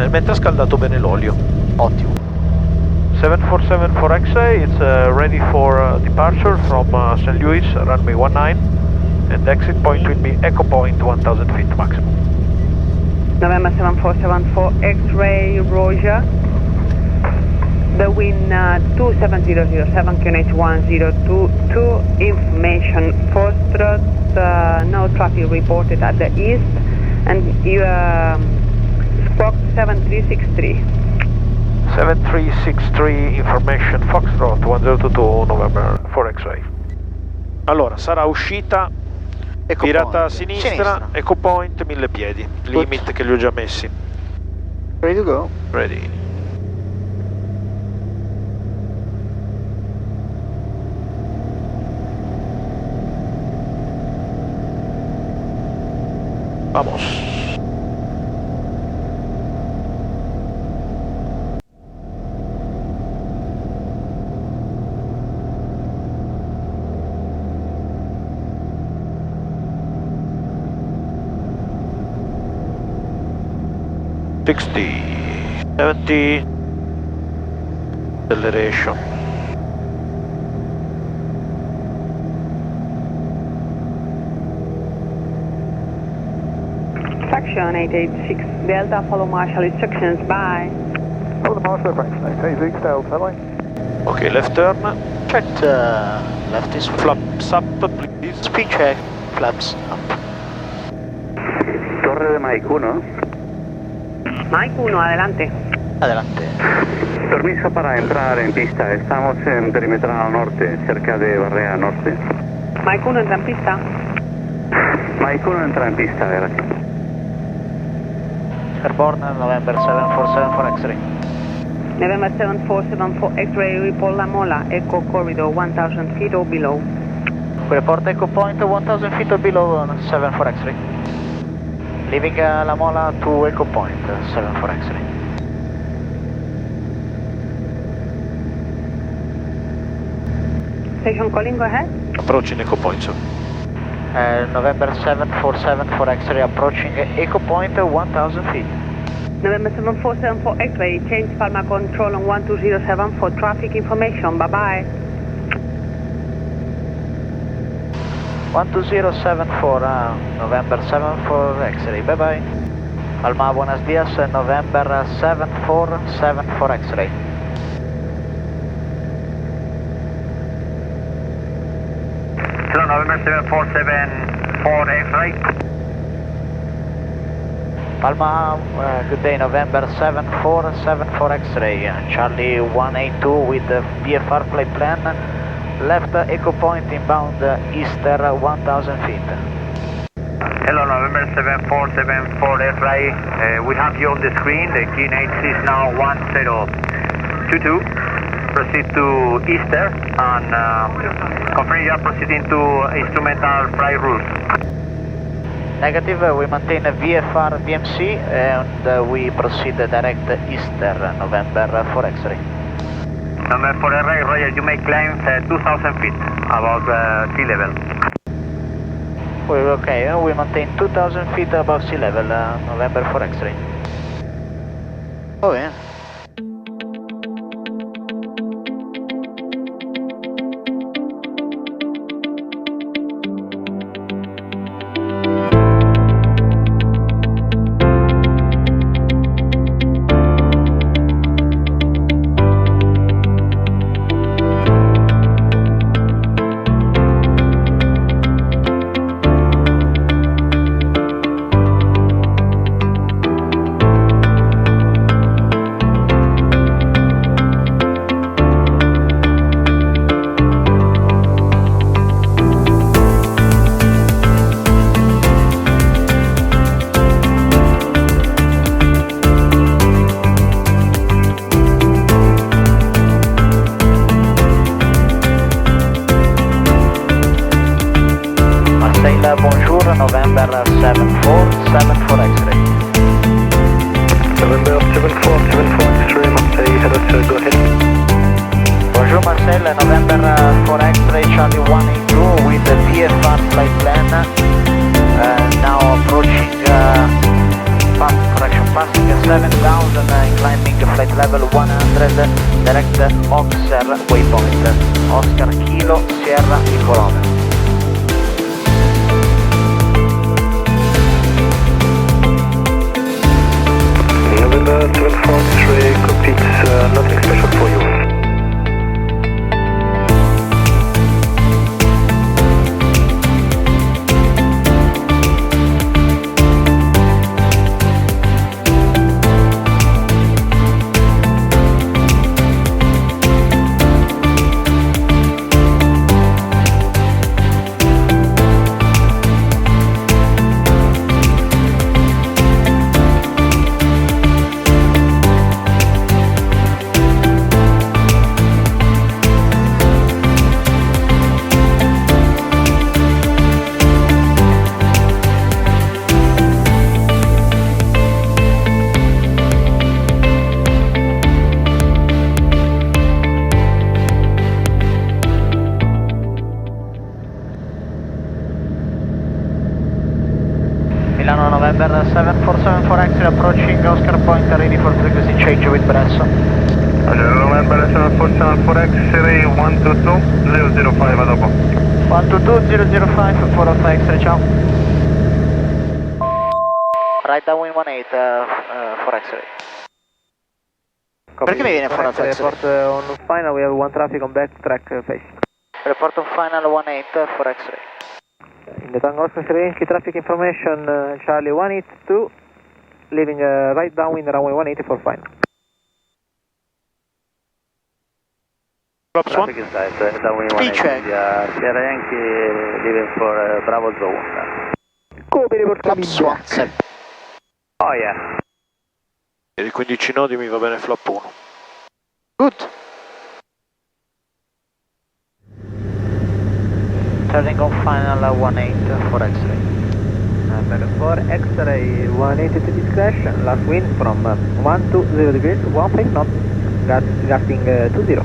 mentre ha scaldato bene l'olio. Ottimo. 747 for X-ray, it's ready for departure from St. Louis, runway 19, and exit point will be Echo Point, 1000 feet maximum. November 7474 X-ray, Roger. The wind 27007 QNH 1022, information Foxtrot, no traffic reported at the east, and you squawk 7363. 7363, information Foxtrot 1022 November for X-ray. Allora, sarà uscita Echo virata point. a sinistra, Echo Point 1000 piedi, limit che li ho già messi. Ready to go? Ready. Vamos. Sixty, 70, acceleration. Section 886 Delta, follow Marshall instructions, bye. Follow the Marshall, Frank 886 Delta, bye. Okay, left turn. Check left is Flaps up, please. speed check, flaps up. Torre de Mike 1. Mike 1, adelante. Adelante. Permiso para entrar en pista. Estamos en perimetral norte, cerca de barrera norte. Mike 1 entra en pista. Mike 1 entra en pista, gracias. Airborne, November 747 for X-ray. November 7474 X-ray, report La Mola, Echo Corridor 1000 feet or below. We report Echo Point 1000 feet or below on 7 for X-ray. Leaving La Mola to Echo Point, 7 for X-ray. Station calling, go ahead. Approaching Echo Point, sir. November 747 for X-ray, approaching Echo Point 1000 feet. November 7474 X-ray, change Palma control on 1207 for traffic information, bye-bye. 1207 for November 7 for X-ray, bye bye. Alma, buenos días, November 747 for X-ray. Hello, November 747 for X-ray. Alma, good day, November 747 for X-ray. Charlie 182 with the VFR flight plan. Left Echo Point inbound EASTER 1000 feet. Hello, November 747 for X-ray. We have you on the screen. The QNH is now 1022. Proceed to EASTER and confirm you are proceeding to instrumental flight route. Negative, we maintain a VFR VMC and we proceed direct EASTER, November for X-ray. Number 4 X-ray, Roger, you may climb 2000 feet above sea level. Okay, we maintain 2000 feet above sea level, November for X-ray. Oh yeah. Bonjour, November 747 for X-ray. November 7474 X-ray, Marseille, head to go ahead. Bonjour Marcel, November for X-ray, Charlie 182 with the VFR flight plan. Now approaching correction, passing 7000 climbing flight level 100, direct OKSER waypoint, Oscar Kilo Sierra Nicolone. November 1243, cockpits, nothing special for you. Milano November 7474 X approaching Oscar Point, ready for frequency change with Bresso. November 7474 X-ray 122-005, a dopo. 122-005 for Alpha X-ray, ciao. Right downwind 18 for X-ray. Perché mi viene fuori Alpha X-ray? Report on final, we have one traffic on backtrack facing. Report on final 18 for X-ray. In the Tango Oscar Yankee traffic information, Charlie 182, leaving right downwind runway 180 for final. Flaps 1. Traffic inside, downwind Speed 180, check. Sierra Yankee, leaving for Bravo Zone. Copy, report coming Flaps 1, back. 7. Oh yeah. Per i 15 nodi mi va bene flap 1. Good. Turning on final 18 for X-ray. For X-ray 180 to discretion, last wind from 120 degrees, 15 knots, gusting 20.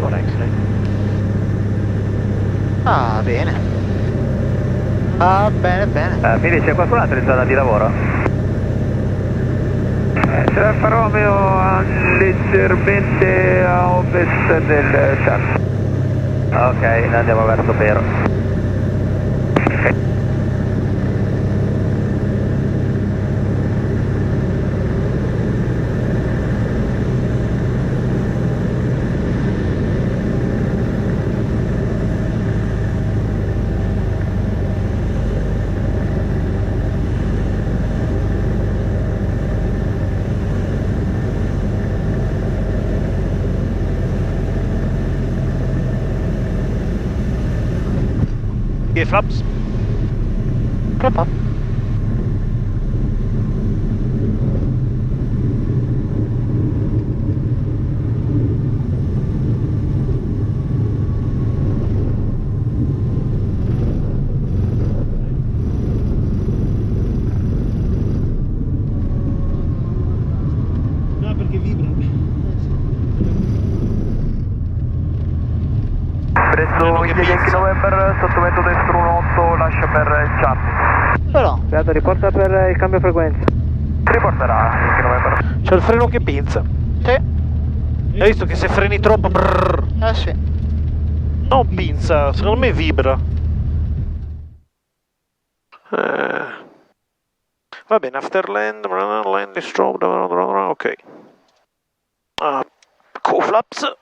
For X-ray. Ah, bene. Ah, bene, bene. Quindi c'è qualcun altro in zona di lavoro? C'è Alfa Romeo leggermente a ovest del chat. Ok, noi andiamo verso Pero. Yeah, flaps. Flap up. No, perché vibra. Preso Yankee November, sottometto destro 1-8, lascia per il chat. Però. Beato, riporta per il cambio frequenza. Riporterà Yankee November. C'è il freno che pinza. Sì. Hai visto che se freni troppo brrr, Sì. non pinza, secondo me vibra. Va bene, after land is strobe, ok. Cool flaps.